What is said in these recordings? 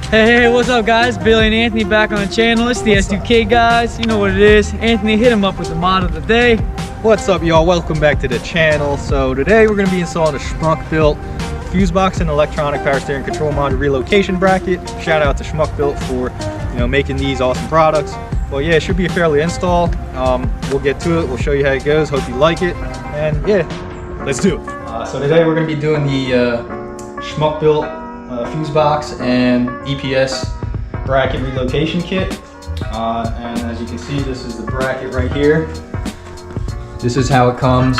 Hey, what's up guys? Billy and Anthony back on the channel. It's the S2K guys. You know what it is. Anthony, hit him up with the mod of the day. What's up y'all? Welcome back to the channel. So today we're going to be installing a Schmuck Built Fuse box and electronic power steering control module relocation bracket. Shout out to Schmuck Built for making these awesome products. Well, yeah, it should be a fairly install. We'll get to it. We'll show you how it goes. Hope you like it. And yeah, let's do it. So today we're going to be doing the Schmuck Built fuse box and EPS bracket relocation kit. And as you can see, this is the bracket right here. This is how it comes.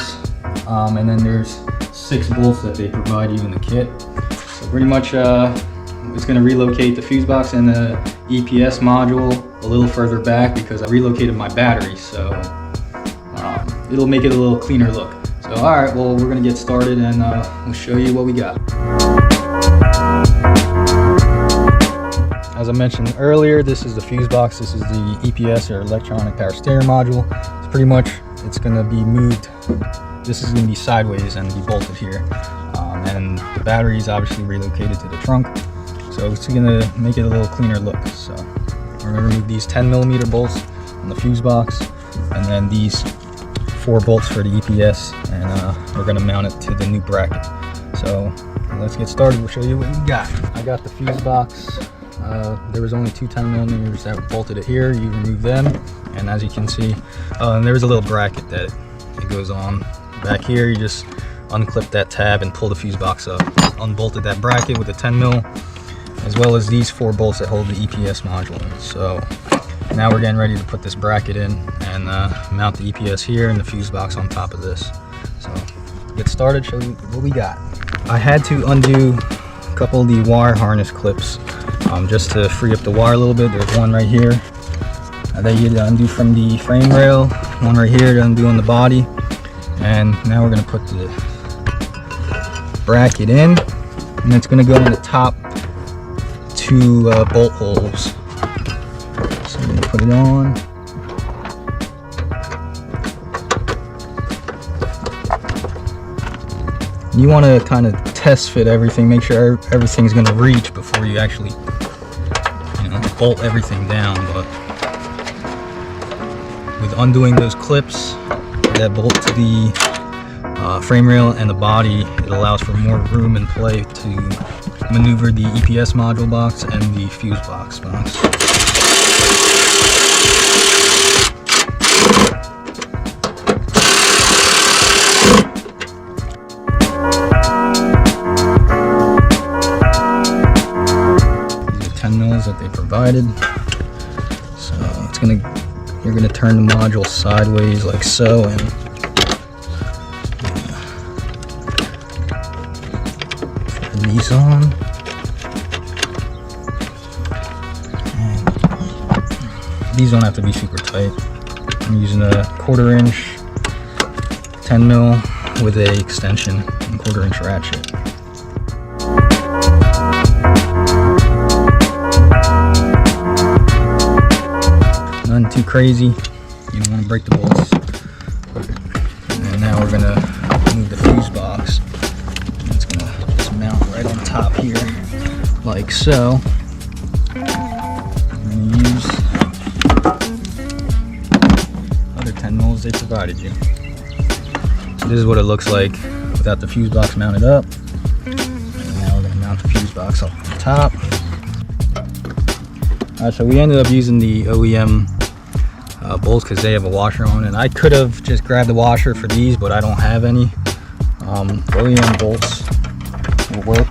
And then there's 6 bolts that they provide you in the kit. So pretty much it's going to relocate the fuse box and the EPS module a little further back because I relocated my battery, so it'll make it a little cleaner look. So alright, well, we're going to get started and we'll show you what we got. As I mentioned earlier, this is the fuse box. This is the EPS or electronic power steering module. It's pretty much, it's going to be moved. This is going to be sideways and be bolted here. And the battery is obviously relocated to the trunk. So it's going to make it a little cleaner look. So we're going to remove these 10mm bolts on the fuse box and then these 4 bolts for the EPS, and we're going to mount it to the new bracket. So let's get started. We'll show you what we got. I got the fuse box. There was only 2 10mm that bolted it here. You remove them, and as you can see, and there's a little bracket that it goes on back here. You just unclip that tab and pull the fuse box up. Unbolted that bracket with a 10mm, as well as these 4 bolts that hold the EPS module in. So now we're getting ready to put this bracket in and mount the EPS here and the fuse box on top of this. So get started, show you what we got. I had to undo a couple of the wire harness clips just to free up the wire a little bit. There's one right here that you had to undo from the frame rail, one right here to undo on the body, and now we're going to put the bracket in, and it's going to go in the top 2 bolt holes. So I'm going to put it on. You want to kind of test fit everything, make sure everything's going to reach before you actually bolt everything down. But with undoing those clips that bolt to the frame rail and the body, it allows for more room and play to maneuver the EPS module box and the fuse box. That they provided. So you're gonna turn the module sideways like so, and put these on. And these don't have to be super tight. I'm using a 1/4 inch 10mm with a extension and 1/4 inch ratchet. Nothing too crazy. You don't want to break the bolts. And now we're gonna move the fuse box. It's gonna just mount right on top here, like so. I'm gonna use other 10mm they provided you. So this is what it looks like without the fuse box mounted up. And now we're gonna mount the fuse box up on top. Alright, so we ended up using the OEM bolts because they have a washer on it. I could have just grabbed the washer for these, but I don't have any. OEM bolts will work.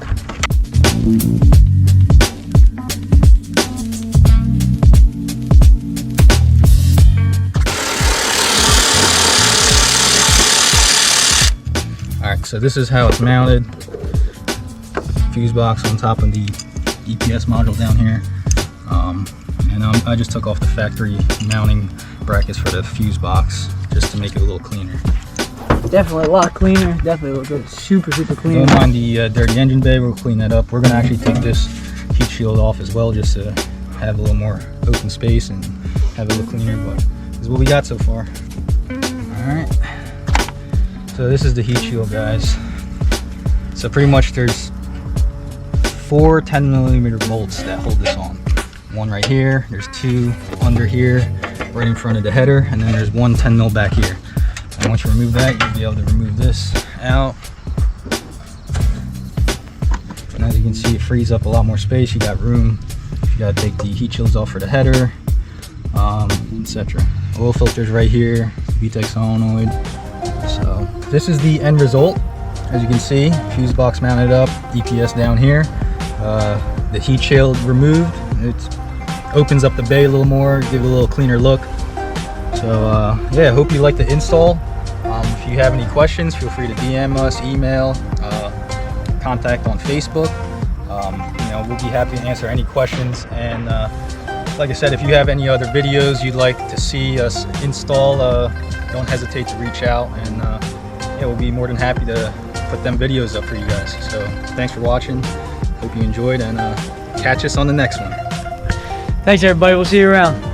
Alright, so this is how it's mounted. Fuse box on top of the EPS module down here. And I just took off the factory mounting brackets for the fuse box just to make it a little cleaner. Definitely a lot cleaner. Definitely looks super clean. Don't mind the dirty engine bay. We'll clean that up. We're going to actually take this heat shield off as well, just to have a little more open space and have it a little cleaner. But this is what we got so far. Alright. So this is the heat shield, guys. So pretty much there's 4 10mm bolts that hold this on. One right here, there's 2 under here, right in front of the header, and then there's 1 10mm back here. And once you remove that, you'll be able to remove this out. And as you can see, it frees up a lot more space. You got room. You gotta take the heat shields off for the header, etc. Oil filters right here, VTEC solenoid. So this is the end result. As you can see, fuse box mounted up, EPS down here. The heat shield removed. It opens up the bay a little more, give it a little cleaner look. So yeah, I hope you like the install. If you have any questions, feel free to DM us, email, contact on Facebook. You know, we'll be happy to answer any questions. And like I said, if you have any other videos you'd like to see us install, don't hesitate to reach out, and yeah, we'll be more than happy to put them videos up for you guys. So thanks for watching. Hope you enjoyed, and catch us on the next one. Thanks everybody, we'll see you around.